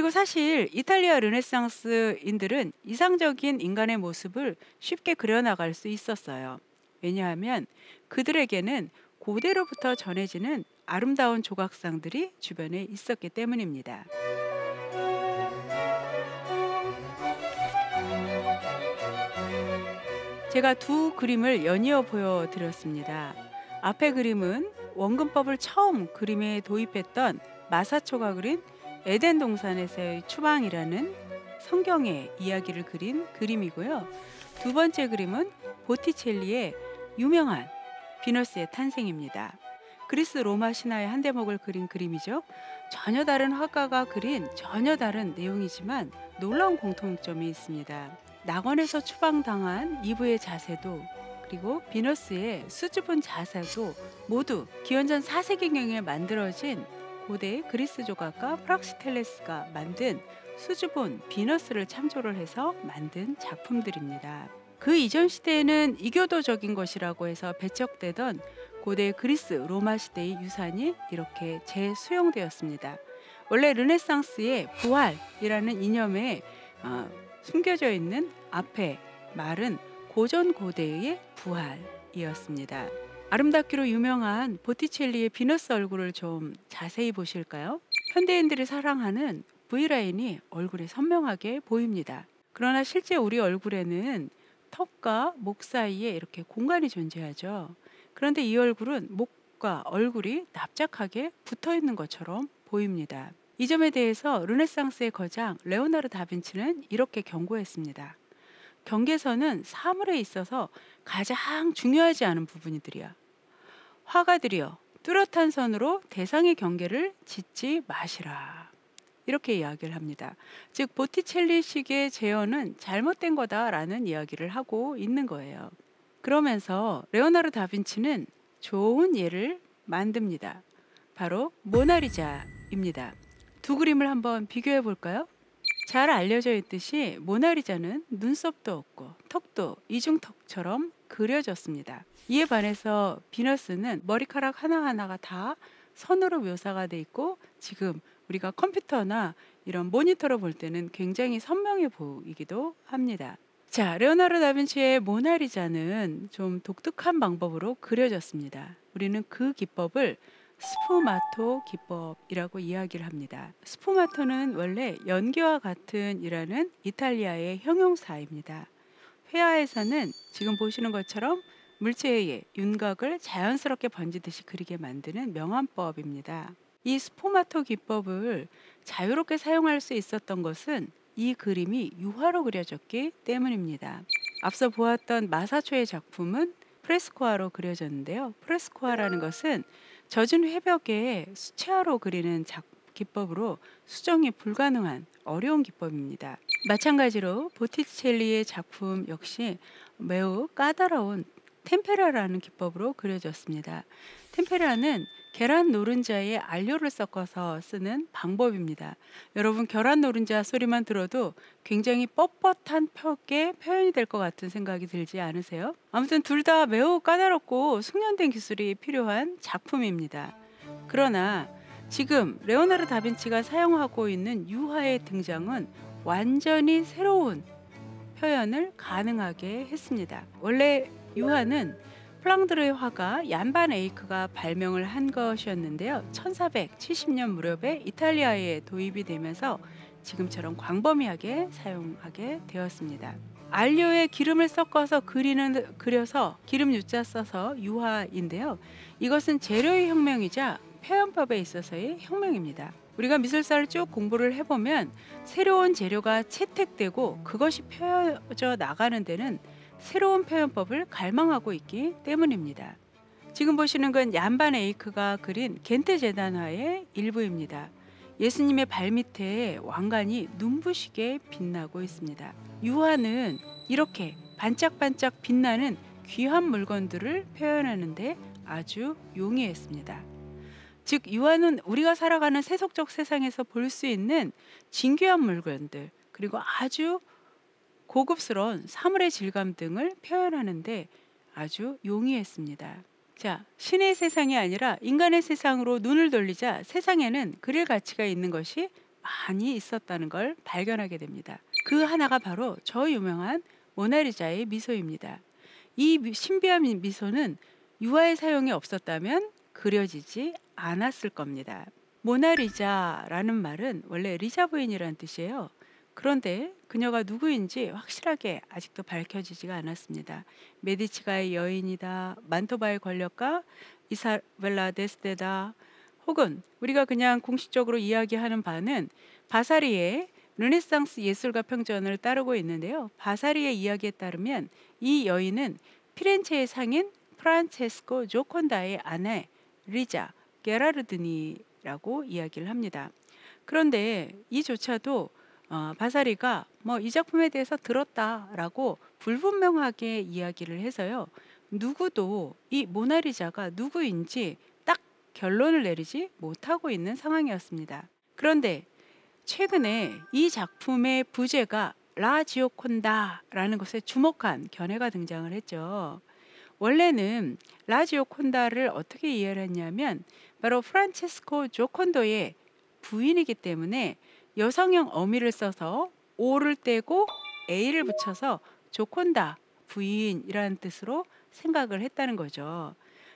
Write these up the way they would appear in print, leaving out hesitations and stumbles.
그리고 사실 이탈리아 르네상스인들은 이상적인 인간의 모습을 쉽게 그려나갈 수 있었어요. 왜냐하면 그들에게는 고대로부터 전해지는 아름다운 조각상들이 주변에 있었기 때문입니다. 제가 두 그림을 연이어 보여드렸습니다. 앞의 그림은 원근법을 처음 그림에 도입했던 마사초가 그린 에덴 동산에서의 추방이라는 성경의 이야기를 그린 그림이고요. 두 번째 그림은 보티첼리의 유명한 비너스의 탄생입니다. 그리스 로마 신화의 한 대목을 그린 그림이죠. 전혀 다른 화가가 그린 전혀 다른 내용이지만 놀라운 공통점이 있습니다. 낙원에서 추방당한 이브의 자세도, 그리고 비너스의 수줍은 자세도 모두 기원전 4세기경에 만들어진 고대 그리스 조각가 프락시텔레스가 만든 수줍은 비너스를 참조를 해서 만든 작품들입니다. 그 이전 시대에는 이교도적인 것이라고 해서 배척되던 고대 그리스 로마 시대의 유산이 이렇게 재수용되었습니다. 원래 르네상스의 부활이라는 이념에 숨겨져 있는 앞에 말은 고전 고대의 부활이었습니다. 아름답기로 유명한 보티첼리의 비너스 얼굴을 좀 자세히 보실까요? 현대인들이 사랑하는 V라인이 얼굴에 선명하게 보입니다. 그러나 실제 우리 얼굴에는 턱과 목 사이에 이렇게 공간이 존재하죠. 그런데 이 얼굴은 목과 얼굴이 납작하게 붙어 있는 것처럼 보입니다. 이 점에 대해서 르네상스의 거장 레오나르도 다빈치는 이렇게 경고했습니다. 경계선은 사물에 있어서 가장 중요하지 않은 부분이들이야. 화가들이여, 뚜렷한 선으로 대상의 경계를 짓지 마시라. 이렇게 이야기를 합니다. 즉 보티첼리식의 재현은 잘못된 거다라는 이야기를 하고 있는 거예요. 그러면서 레오나르도 다빈치는 좋은 예를 만듭니다. 바로 모나리자입니다. 두 그림을 한번 비교해 볼까요? 잘 알려져 있듯이 모나리자는 눈썹도 없고 턱도 이중턱처럼 그려졌습니다. 이에 반해서 비너스는 머리카락 하나하나가 다 선으로 묘사가 돼 있고 지금 우리가 컴퓨터나 이런 모니터로 볼 때는 굉장히 선명해 보이기도 합니다. 자, 레오나르도 다빈치의 모나리자는 좀 독특한 방법으로 그려졌습니다. 우리는 그 기법을 스푸마토 기법이라고 이야기를 합니다. 스푸마토는 원래 연기와 같은 이라는 이탈리아의 형용사입니다. 회화에서는 지금 보시는 것처럼 물체에 의해 윤곽을 자연스럽게 번지듯이 그리게 만드는 명암법입니다. 이 스푸마토 기법을 자유롭게 사용할 수 있었던 것은 이 그림이 유화로 그려졌기 때문입니다. 앞서 보았던 마사초의 작품은 프레스코아로 그려졌는데요. 프레스코아라는 것은 젖은 회벽에 수채화로 그리는 기법으로 수정이 불가능한 어려운 기법입니다. 마찬가지로 보티첼리의 작품 역시 매우 까다로운 템페라라는 기법으로 그려졌습니다. 템페라는 계란 노른자에 알료를 섞어서 쓰는 방법입니다. 여러분, 계란 노른자 소리만 들어도 굉장히 뻣뻣한 벽에 표현이 될 것 같은 생각이 들지 않으세요? 아무튼 둘 다 매우 까다롭고 숙련된 기술이 필요한 작품입니다. 그러나 지금 레오나르도 다빈치가 사용하고 있는 유화의 등장은 완전히 새로운 표현을 가능하게 했습니다. 원래 유화는 플랑드르의 화가 얀반 에이크가 발명을 한 것이었는데요. 1470년 무렵에 이탈리아에 도입이 되면서 지금처럼 광범위하게 사용하게 되었습니다. 알료에 기름을 섞어서 그려서 기름 유자 써서 유화인데요. 이것은 재료의 혁명이자 표현법에 있어서의 혁명입니다. 우리가 미술사를 쭉 공부를 해보면 새로운 재료가 채택되고 그것이 펴져 나가는 데는 새로운 표현법을 갈망하고 있기 때문입니다. 지금 보시는 건 얀반 에이크가 그린 겐트 제단화의 일부입니다. 예수님의 발밑에 왕관이 눈부시게 빛나고 있습니다. 유화는 이렇게 반짝반짝 빛나는 귀한 물건들을 표현하는데 아주 용이했습니다. 즉 유화는 우리가 살아가는 세속적 세상에서 볼 수 있는 진귀한 물건들, 그리고 아주 고급스러운 사물의 질감 등을 표현하는데 아주 용이했습니다. 자, 신의 세상이 아니라 인간의 세상으로 눈을 돌리자 세상에는 그릴 가치가 있는 것이 많이 있었다는 걸 발견하게 됩니다. 그 하나가 바로 저 유명한 모나리자의 미소입니다. 이 신비한 미소는 유화의 사용이 없었다면 그려지지 않았을 겁니다. 모나리자라는 말은 원래 리자 부인이라는 뜻이에요. 그런데 그녀가 누구인지 확실하게 아직도 밝혀지지가 않았습니다. 메디치가의 여인이다, 만토바의 권력가, 이사벨라 데스데다, 혹은 우리가 그냥 공식적으로 이야기하는 바는 바사리의 르네상스 예술가 평전을 따르고 있는데요. 바사리의 이야기에 따르면 이 여인은 피렌체의 상인 프란체스코 조콘다의 아내 리자 게라르드니라고 이야기를 합니다. 그런데 이조차도 바사리가 뭐 이 작품에 대해서 들었다라고 불분명하게 이야기를 해서요. 누구도 이 모나리자가 누구인지 딱 결론을 내리지 못하고 있는 상황이었습니다. 그런데 최근에 이 작품의 부제가 라 지오콘다라는 것에 주목한 견해가 등장을 했죠. 원래는 라 지오콘다를 어떻게 이해를 했냐면 바로 프란체스코 조콘도의 부인이기 때문에 여성형 어미를 써서 O를 떼고 A를 붙여서 조콘다 부인이라는 뜻으로 생각을 했다는 거죠.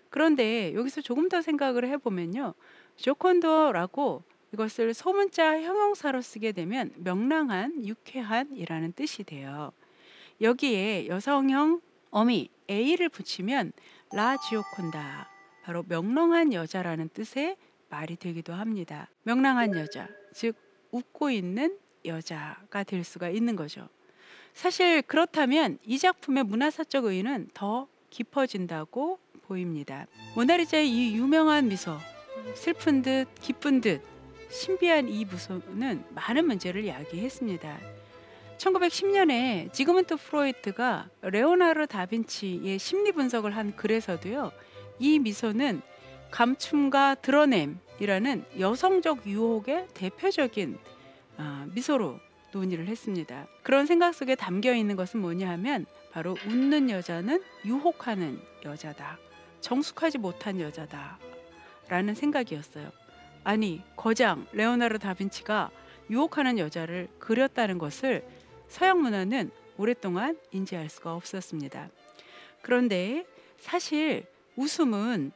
그런데 여기서 조금 더 생각을 해보면요. 조콘도라고 이것을 소문자 형용사로 쓰게 되면 명랑한, 유쾌한이라는 뜻이 돼요. 여기에 여성형 어미 A를 붙이면 라 지오콘다, 바로 명랑한 여자라는 뜻의 말이 되기도 합니다. 명랑한 여자, 즉 웃고 있는 여자가 될 수가 있는 거죠. 사실 그렇다면 이 작품의 문화사적 의의는 더 깊어진다고 보입니다. 모나리자의 이 유명한 미소, 슬픈 듯 기쁜 듯 신비한 이 미소는 많은 문제를 야기했습니다. 1910년에 지그문트 프로이트가 레오나르도 다빈치의 심리 분석을 한 글에서도요, 이 미소는 감춤과 드러냄이라는 여성적 유혹의 대표적인 미소로 논의를 했습니다. 그런 생각 속에 담겨 있는 것은 뭐냐 하면 바로 웃는 여자는 유혹하는 여자다, 정숙하지 못한 여자다 라는 생각이었어요. 아니, 거장 레오나르도 다빈치가 유혹하는 여자를 그렸다는 것을 서양 문화는 오랫동안 인지할 수가 없었습니다. 그런데 사실 웃음은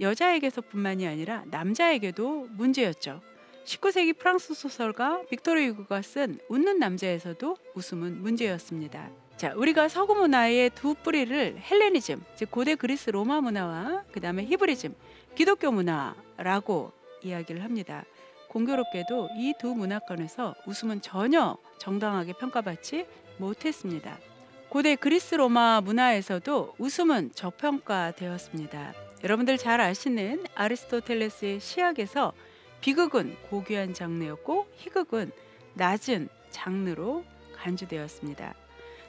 여자에게서뿐만이 아니라 남자에게도 문제였죠. 19세기 프랑스 소설가 빅토르 유고가 쓴 웃는 남자에서도 웃음은 문제였습니다. 자, 우리가 서구 문화의 두 뿌리를 헬레니즘, 즉 고대 그리스 로마 문화와 그 다음에 히브리즘, 기독교 문화라고 이야기를 합니다. 공교롭게도 이 두 문화권에서 웃음은 전혀 정당하게 평가받지 못했습니다. 고대 그리스 로마 문화에서도 웃음은 저평가되었습니다. 여러분들 잘 아시는 아리스토텔레스의 시학에서 비극은 고귀한 장르였고 희극은 낮은 장르로 간주되었습니다.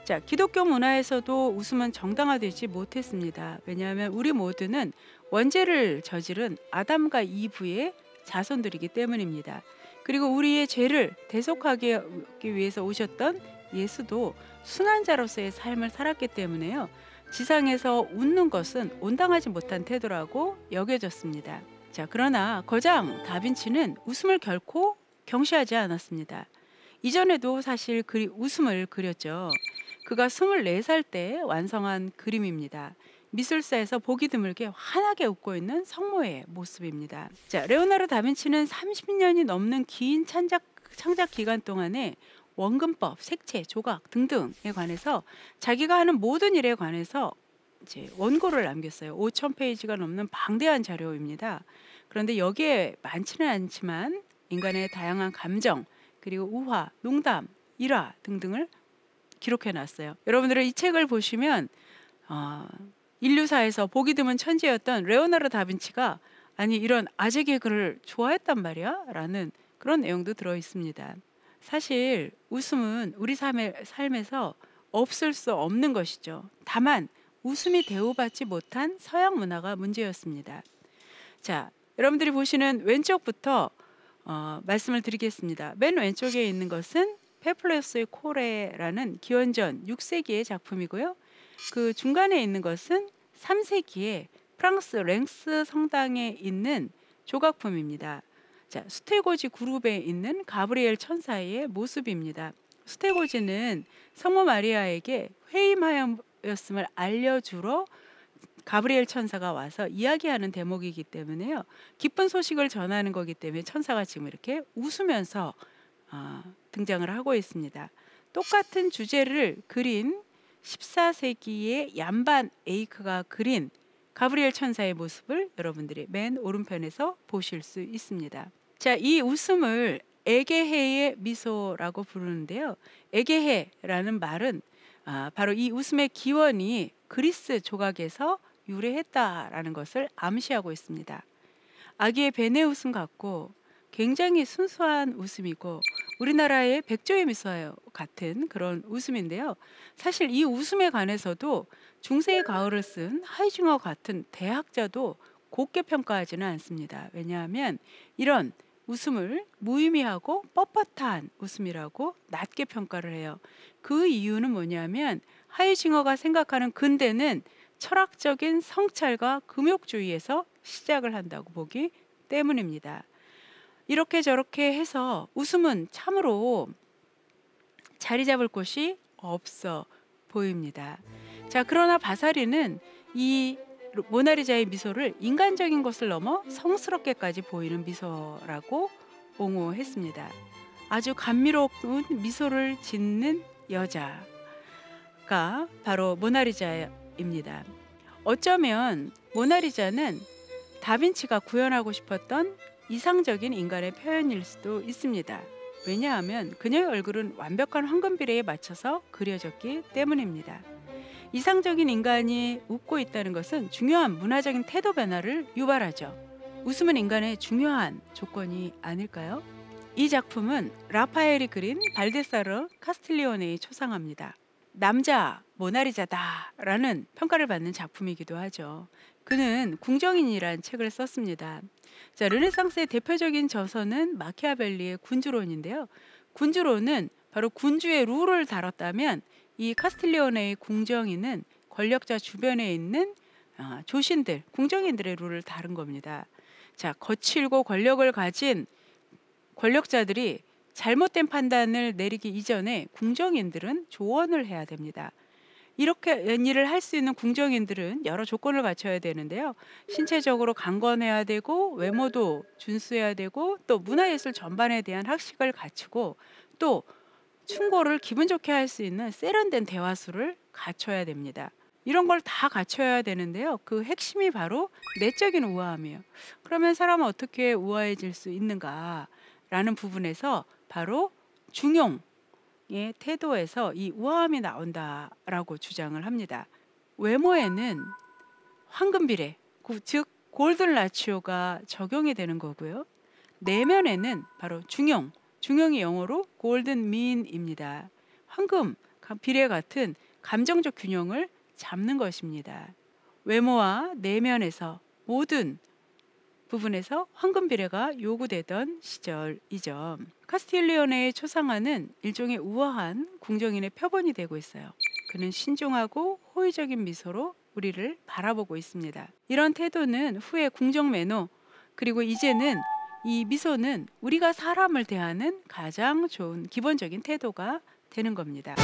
자, 기독교 문화에서도 웃음은 정당화되지 못했습니다. 왜냐하면 우리 모두는 원죄를 저지른 아담과 이브의 자손들이기 때문입니다. 그리고 우리의 죄를 대속하기 위해서 오셨던 예수도 순환자로서의 삶을 살았기 때문에요. 지상에서 웃는 것은 온당하지 못한 태도라고 여겨졌습니다. 자, 그러나 거장 다빈치는 웃음을 결코 경시하지 않았습니다. 이전에도 사실 웃음을 그렸죠. 그가 24살 때 완성한 그림입니다. 미술사에서 보기 드물게 환하게 웃고 있는 성모의 모습입니다. 자, 레오나르도 다빈치는 30년이 넘는 긴 창작 기간 동안에 원근법, 색채, 조각 등등에 관해서 자기가 하는 모든 일에 관해서 이제 원고를 남겼어요. 5,000페이지가 넘는 방대한 자료입니다. 그런데 여기에 많지는 않지만 인간의 다양한 감정, 그리고 우화, 농담, 일화 등등을 기록해 놨어요. 여러분들은 이 책을 보시면 인류사에서 보기 드문 천재였던 레오나르도 다빈치가 아니 이런 아재 개그를 좋아했단 말이야? 라는 그런 내용도 들어 있습니다. 사실 웃음은 우리 삶에서 없을 수 없는 것이죠. 다만 웃음이 대우받지 못한 서양 문화가 문제였습니다. 자, 여러분들이 보시는 왼쪽부터 말씀을 드리겠습니다. 맨 왼쪽에 있는 것은 페플로스의 코레라는 기원전 6세기의 작품이고요. 그 중간에 있는 것은 3세기의 프랑스 랭스 성당에 있는 조각품입니다. 자, 수태고지 그룹에 있는 가브리엘 천사의 모습입니다. 수태고지는 성모 마리아에게 회임하였음을 알려주러 가브리엘 천사가 와서 이야기하는 대목이기 때문에요. 기쁜 소식을 전하는 거기 때문에 천사가 지금 이렇게 웃으면서 등장을 하고 있습니다. 똑같은 주제를 그린 14세기의 얀반 에이크가 그린 가브리엘 천사의 모습을 여러분들이 맨 오른편에서 보실 수 있습니다. 자, 이 웃음을 에게해의 미소라고 부르는데요. 에게해라는 말은 바로 이 웃음의 기원이 그리스 조각에서 유래했다라는 것을 암시하고 있습니다. 아기의 베네 웃음 같고 굉장히 순수한 웃음이고 우리나라의 백조의 미소와 같은 그런 웃음인데요. 사실 이 웃음에 관해서도 중세의 가을을 쓴 하이징어 같은 대학자도 곱게 평가하지는 않습니다. 왜냐하면 이런 웃음을 무의미하고 뻣뻣한 웃음이라고 낮게 평가를 해요. 그 이유는 뭐냐면 하이징어가 생각하는 근대는 철학적인 성찰과 금욕주의에서 시작을 한다고 보기 때문입니다. 이렇게 저렇게 해서 웃음은 참으로 자리 잡을 곳이 없어 보입니다. 자, 그러나 바사리는 이 모나리자의 미소를 인간적인 것을 넘어 성스럽게까지 보이는 미소라고 옹호했습니다. 아주 감미로운 미소를 짓는 여자가 바로 모나리자입니다. 어쩌면 모나리자는 다빈치가 구현하고 싶었던 이상적인 인간의 표현일 수도 있습니다. 왜냐하면 그녀의 얼굴은 완벽한 황금 비례에 맞춰서 그려졌기 때문입니다. 이상적인 인간이 웃고 있다는 것은 중요한 문화적인 태도 변화를 유발하죠. 웃음은 인간의 중요한 조건이 아닐까요? 이 작품은 라파엘이 그린 발데사르 카스틸리오네의 초상화입니다. 남자 모나리자다라는 평가를 받는 작품이기도 하죠. 그는 궁정인이란 책을 썼습니다. 자, 르네상스의 대표적인 저서는 마키아벨리의 군주론인데요. 군주론은 바로 군주의 룰을 다뤘다면 이 카스틸리오네의 궁정인은 권력자 주변에 있는 조신들, 궁정인들의 룰을 다룬 겁니다. 자, 거칠고 권력을 가진 권력자들이 잘못된 판단을 내리기 이전에 궁정인들은 조언을 해야 됩니다. 이렇게 일을 할 수 있는 궁정인들은 여러 조건을 갖춰야 되는데요. 신체적으로 강건해야 되고 외모도 준수해야 되고 또 문화예술 전반에 대한 학식을 갖추고 또 충고를 기분 좋게 할 수 있는 세련된 대화술을 갖춰야 됩니다. 이런 걸 다 갖춰야 되는데요. 그 핵심이 바로 내적인 우아함이에요. 그러면 사람은 어떻게 우아해질 수 있는가라는 부분에서 바로 중용의 태도에서 이 우아함이 나온다라고 주장을 합니다. 외모에는 황금 비례, 즉 골든 라치오가 적용이 되는 거고요. 내면에는 바로 중용이 영어로 골든 민입니다. 황금 비례 같은 감정적 균형을 잡는 것입니다. 외모와 내면에서 모든 부분에서 황금 비례가 요구되던 시절이죠. 카스틸리오네의 초상화는 일종의 우아한 궁정인의 표본이 되고 있어요. 그는 신중하고 호의적인 미소로 우리를 바라보고 있습니다. 이런 태도는 후에 궁정 매너 그리고 이제는 이 미소는 우리가 사람을 대하는 가장 좋은 기본적인 태도가 되는 겁니다.